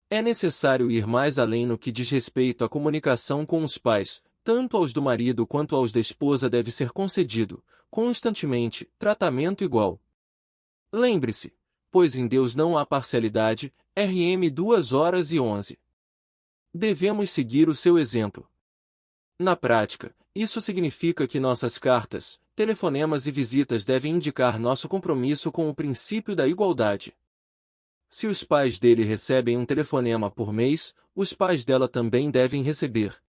Speaker 1: É necessário ir mais além no que diz respeito à comunicação com os pais, tanto aos do marido quanto aos da esposa deve ser concedido, constantemente, tratamento igual. Lembre-se, pois em Deus não há parcialidade, RM 2:11. Devemos seguir o seu exemplo. Na prática, isso significa que nossas cartas, telefonemas e visitas devem indicar nosso compromisso com o princípio da igualdade. Se os pais dele recebem um telefonema por mês, os pais dela também devem receber.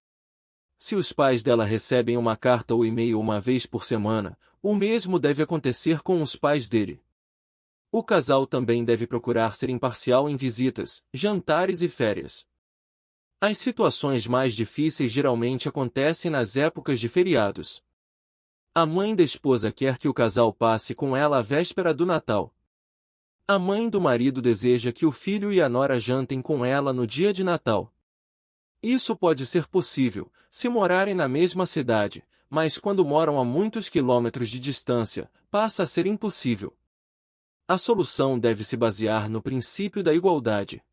Speaker 1: Se os pais dela recebem uma carta ou e-mail uma vez por semana, o mesmo deve acontecer com os pais dele. O casal também deve procurar ser imparcial em visitas, jantares e férias. As situações mais difíceis geralmente acontecem nas épocas de feriados. A mãe da esposa quer que o casal passe com ela a véspera do Natal. A mãe do marido deseja que o filho e a nora jantem com ela no dia de Natal. Isso pode ser possível, se morarem na mesma cidade, mas quando moram a muitos quilômetros de distância, passa a ser impossível. A solução deve se basear no princípio da igualdade.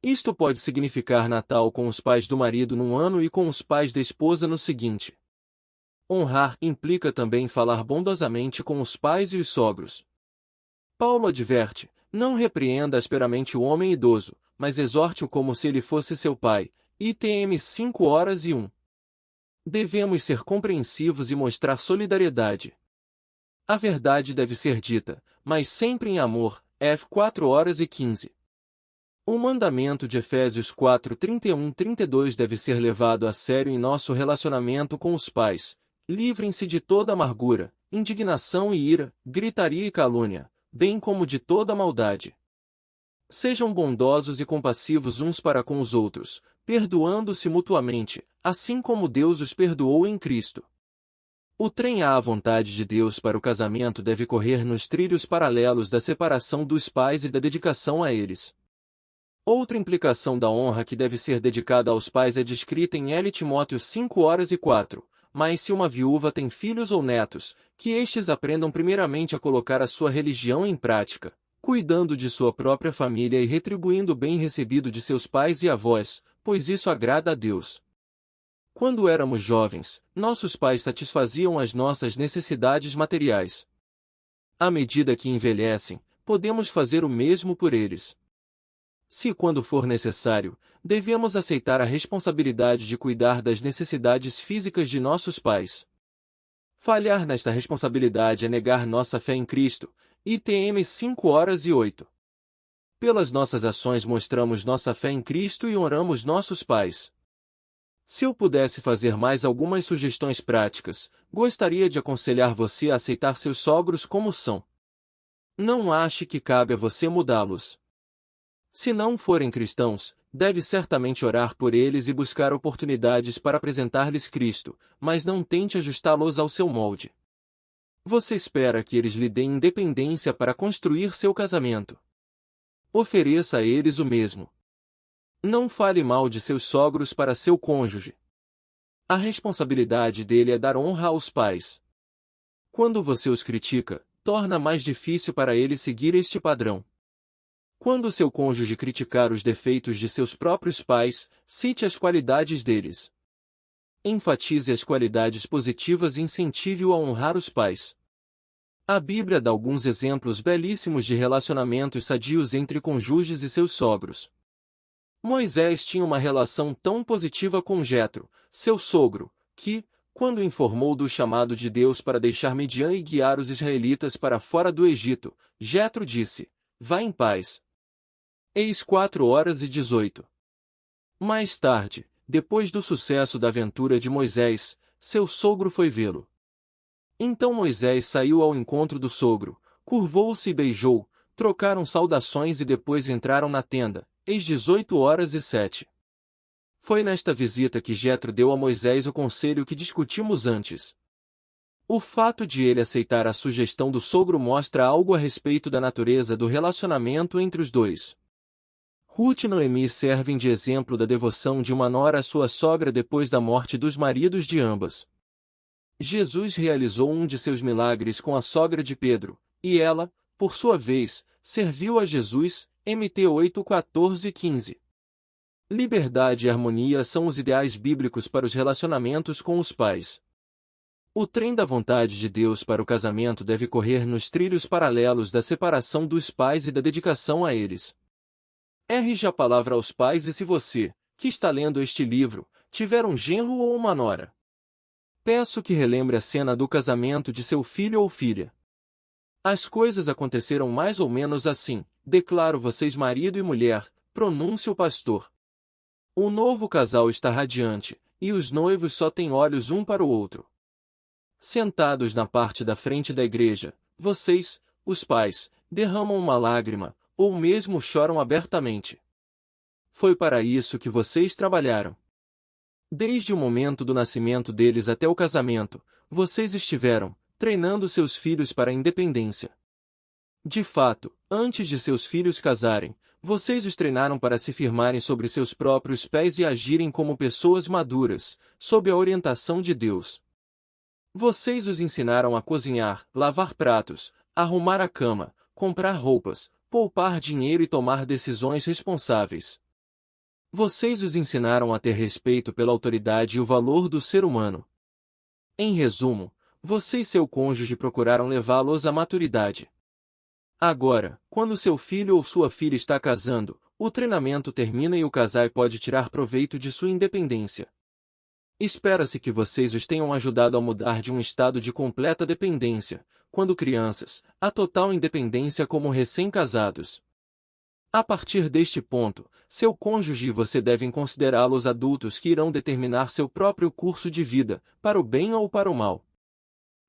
Speaker 1: Isto pode significar Natal com os pais do marido num ano e com os pais da esposa no seguinte. Honrar implica também falar bondosamente com os pais e os sogros. Paulo adverte, não repreenda asperamente o homem idoso, mas exorte-o como se ele fosse seu pai, ITM 5:1. Devemos ser compreensivos e mostrar solidariedade. A verdade deve ser dita, mas sempre em amor, F 4:15. O mandamento de Efésios 4:31-32 deve ser levado a sério em nosso relacionamento com os pais. Livrem-se de toda amargura, indignação e ira, gritaria e calúnia, bem como de toda maldade. Sejam bondosos e compassivos uns para com os outros, perdoando-se mutuamente, assim como Deus os perdoou em Cristo. O trem à vontade de Deus para o casamento deve correr nos trilhos paralelos da separação dos pais e da dedicação a eles. Outra implicação da honra que deve ser dedicada aos pais é descrita em L. Timóteo 5:4. Mas se uma viúva tem filhos ou netos, que estes aprendam primeiramente a colocar a sua religião em prática, cuidando de sua própria família e retribuindo o bem recebido de seus pais e avós, pois isso agrada a Deus. Quando éramos jovens, nossos pais satisfaziam as nossas necessidades materiais. À medida que envelhecem, podemos fazer o mesmo por eles. Se, quando for necessário, devemos aceitar a responsabilidade de cuidar das necessidades físicas de nossos pais. Falhar nesta responsabilidade é negar nossa fé em Cristo. ITM 5h08. Pelas nossas ações mostramos nossa fé em Cristo e honramos nossos pais. Se eu pudesse fazer mais algumas sugestões práticas, gostaria de aconselhar você a aceitar seus sogros como são. Não ache que cabe a você mudá-los. Se não forem cristãos, deve certamente orar por eles e buscar oportunidades para apresentar-lhes Cristo, mas não tente ajustá-los ao seu molde. Você espera que eles lhe deem independência para construir seu casamento. Ofereça a eles o mesmo. Não fale mal de seus sogros para seu cônjuge. A responsabilidade dele é dar honra aos pais. Quando você os critica, torna mais difícil para eles seguir este padrão. Quando seu cônjuge criticar os defeitos de seus próprios pais, cite as qualidades deles. Enfatize as qualidades positivas e incentive-o a honrar os pais. A Bíblia dá alguns exemplos belíssimos de relacionamentos sadios entre cônjuges e seus sogros. Moisés tinha uma relação tão positiva com Jetro, seu sogro, que, quando informou do chamado de Deus para deixar Midian e guiar os israelitas para fora do Egito, Jetro disse: "Vá em paz." Eis 4h18. Mais tarde, depois do sucesso da aventura de Moisés, seu sogro foi vê-lo. Então Moisés saiu ao encontro do sogro, curvou-se e beijou, trocaram saudações e depois entraram na tenda. Eis 18h07. Foi nesta visita que Jetro deu a Moisés o conselho que discutimos antes. O fato de ele aceitar a sugestão do sogro mostra algo a respeito da natureza do relacionamento entre os dois. Ruth e Noemi servem de exemplo da devoção de uma nora à sua sogra depois da morte dos maridos de ambas. Jesus realizou um de seus milagres com a sogra de Pedro, e ela, por sua vez, serviu a Jesus. MT 8:14-15. Liberdade e harmonia são os ideais bíblicos para os relacionamentos com os pais. O trem da vontade de Deus para o casamento deve correr nos trilhos paralelos da separação dos pais e da dedicação a eles. Erige a palavra aos pais e se você, que está lendo este livro, tiver um genro ou uma nora, peço que relembre a cena do casamento de seu filho ou filha. As coisas aconteceram mais ou menos assim: declaro vocês marido e mulher, pronuncia o pastor. O novo casal está radiante, e os noivos só têm olhos um para o outro. Sentados na parte da frente da igreja, vocês, os pais, derramam uma lágrima, ou mesmo choram abertamente. Foi para isso que vocês trabalharam. Desde o momento do nascimento deles até o casamento, vocês estiveram treinando seus filhos para a independência. De fato, antes de seus filhos casarem, vocês os treinaram para se firmarem sobre seus próprios pés e agirem como pessoas maduras, sob a orientação de Deus. Vocês os ensinaram a cozinhar, lavar pratos, arrumar a cama, comprar roupas, poupar dinheiro e tomar decisões responsáveis. Vocês os ensinaram a ter respeito pela autoridade e o valor do ser humano. Em resumo, você e seu cônjuge procuraram levá-los à maturidade. Agora, quando seu filho ou sua filha está casando, o treinamento termina e o casal pode tirar proveito de sua independência. Espera-se que vocês os tenham ajudado a mudar de um estado de completa dependência, quando crianças, a total independência como recém-casados. A partir deste ponto, seu cônjuge e você devem considerá-los adultos que irão determinar seu próprio curso de vida, para o bem ou para o mal.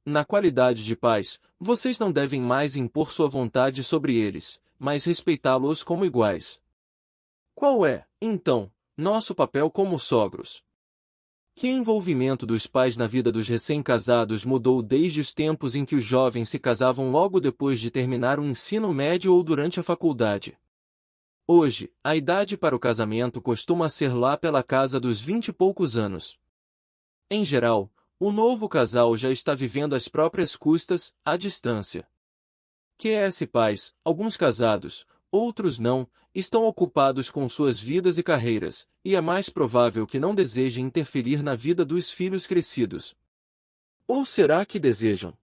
Speaker 1: Na qualidade de pais, vocês não devem mais impor sua vontade sobre eles, mas respeitá-los como iguais. Qual é, então, nosso papel como sogros? Que envolvimento dos pais na vida dos recém-casados mudou desde os tempos em que os jovens se casavam logo depois de terminar o ensino médio ou durante a faculdade? Hoje, a idade para o casamento costuma ser lá pela casa dos 20 e poucos anos. Em geral, o novo casal já está vivendo às próprias custas, à distância. QS pais, alguns casados, outros não, estão ocupados com suas vidas e carreiras, e é mais provável que não desejem interferir na vida dos filhos crescidos. Ou será que desejam?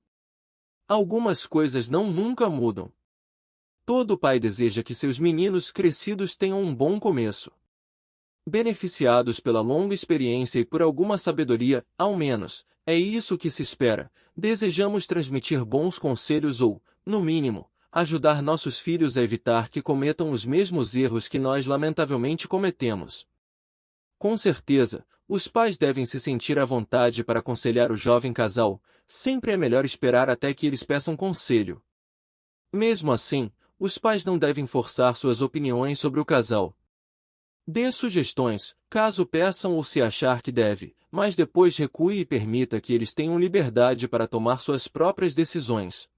Speaker 1: Algumas coisas nunca mudam. Todo pai deseja que seus meninos crescidos tenham um bom começo. Beneficiados pela longa experiência e por alguma sabedoria, ao menos, é isso que se espera. Desejamos transmitir bons conselhos ou, no mínimo, ajudar nossos filhos a evitar que cometam os mesmos erros que nós lamentavelmente cometemos. Com certeza, os pais devem se sentir à vontade para aconselhar o jovem casal, sempre é melhor esperar até que eles peçam conselho. Mesmo assim, os pais não devem forçar suas opiniões sobre o casal. Dê sugestões, caso peçam ou se achar que deve, mas depois recue e permita que eles tenham liberdade para tomar suas próprias decisões.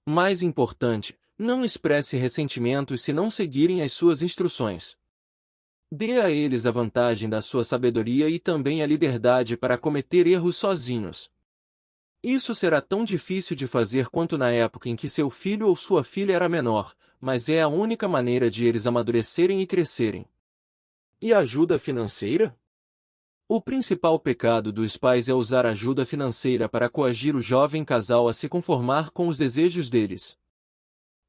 Speaker 1: Mais importante, não expresse ressentimentos se não seguirem as suas instruções. Dê a eles a vantagem da sua sabedoria e também a liberdade para cometer erros sozinhos. Isso será tão difícil de fazer quanto na época em que seu filho ou sua filha era menor, mas é a única maneira de eles amadurecerem e crescerem. E ajuda financeira? O principal pecado dos pais é usar ajuda financeira para coagir o jovem casal a se conformar com os desejos deles.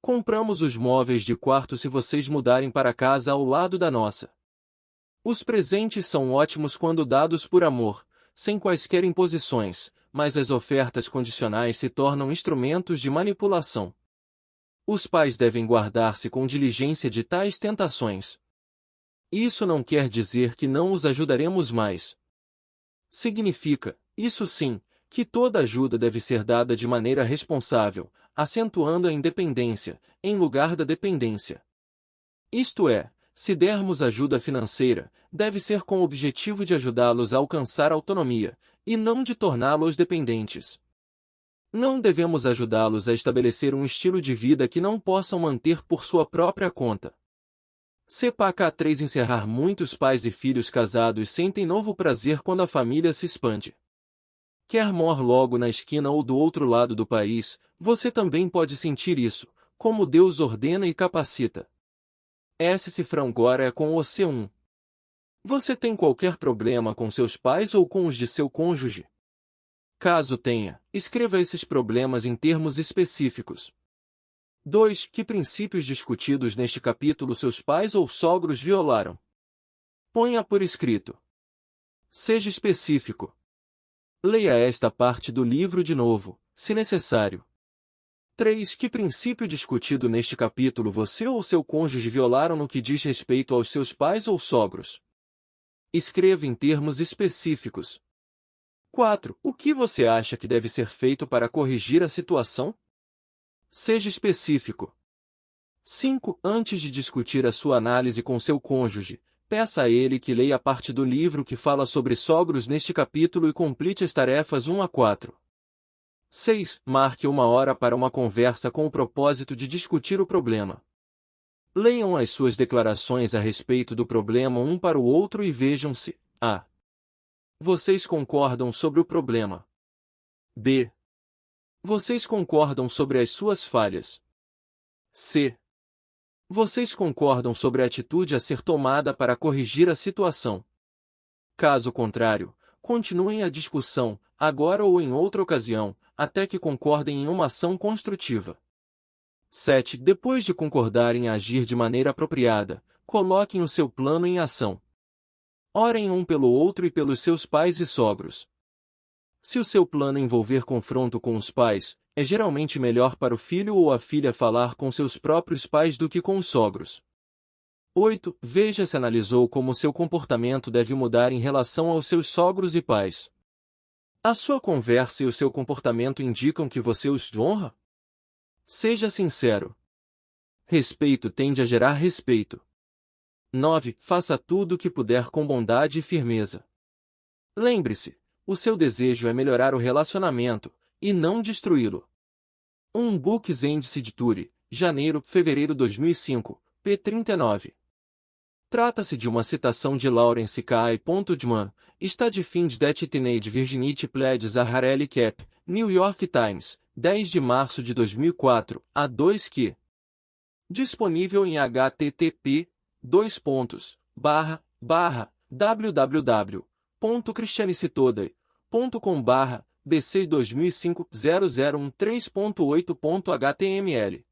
Speaker 1: Compramos os móveis de quarto se vocês mudarem para a casa ao lado da nossa. Os presentes são ótimos quando dados por amor, sem quaisquer imposições, mas as ofertas condicionais se tornam instrumentos de manipulação. Os pais devem guardar-se com diligência de tais tentações. Isso não quer dizer que não os ajudaremos mais. Significa, isso sim, que toda ajuda deve ser dada de maneira responsável, acentuando a independência, em lugar da dependência. Isto é, se dermos ajuda financeira, deve ser com o objetivo de ajudá-los a alcançar autonomia, e não de torná-los dependentes. Não devemos ajudá-los a estabelecer um estilo de vida que não possam manter por sua própria conta. CPK3 encerrar muitos pais e filhos casados sentem novo prazer quando a família se expande. Quer mor logo na esquina ou do outro lado do país, você também pode sentir isso, como Deus ordena e capacita. Esse cifrão agora é com o C1. Você tem qualquer problema com seus pais ou com os de seu cônjuge? Caso tenha, escreva esses problemas em termos específicos. 2. Que princípios discutidos neste capítulo seus pais ou sogros violaram? Ponha por escrito. Seja específico. Leia esta parte do livro de novo, se necessário. 3. Que princípio discutido neste capítulo você ou seu cônjuge violaram no que diz respeito aos seus pais ou sogros? Escreva em termos específicos. 4. O que você acha que deve ser feito para corrigir a situação? Seja específico. 5. Antes de discutir a sua análise com seu cônjuge, peça a ele que leia a parte do livro que fala sobre sogros neste capítulo e complete as tarefas 1 a 4. 6. Marque uma hora para uma conversa com o propósito de discutir o problema. Leiam as suas declarações a respeito do problema um para o outro e vejam se a. Vocês concordam sobre o problema. b. Vocês concordam sobre as suas falhas. c. Vocês concordam sobre a atitude a ser tomada para corrigir a situação. Caso contrário, continuem a discussão, agora ou em outra ocasião, até que concordem em uma ação construtiva. 7. Depois de concordarem em agir de maneira apropriada, coloquem o seu plano em ação. Orem um pelo outro e pelos seus pais e sogros. Se o seu plano envolver confronto com os pais, é geralmente melhor para o filho ou a filha falar com seus próprios pais do que com os sogros. 8. Veja se analisou como seu comportamento deve mudar em relação aos seus sogros e pais. A sua conversa e o seu comportamento indicam que você os honra? Seja sincero. Respeito tende a gerar respeito. 9. Faça tudo o que puder com bondade e firmeza. Lembre-se, o seu desejo é melhorar o relacionamento, e não destruí-lo. Books and Editure, janeiro-fevereiro 2005, p. 39. Trata-se de uma citação de Lawrence K. Dman, Study Finds that Teenage Virginity Pledges a Harley Cap, New York Times, 10 de março de 2004, a 2 que. Disponível em http://www.christianicetoday.com/ BC 2005-0013.8.html.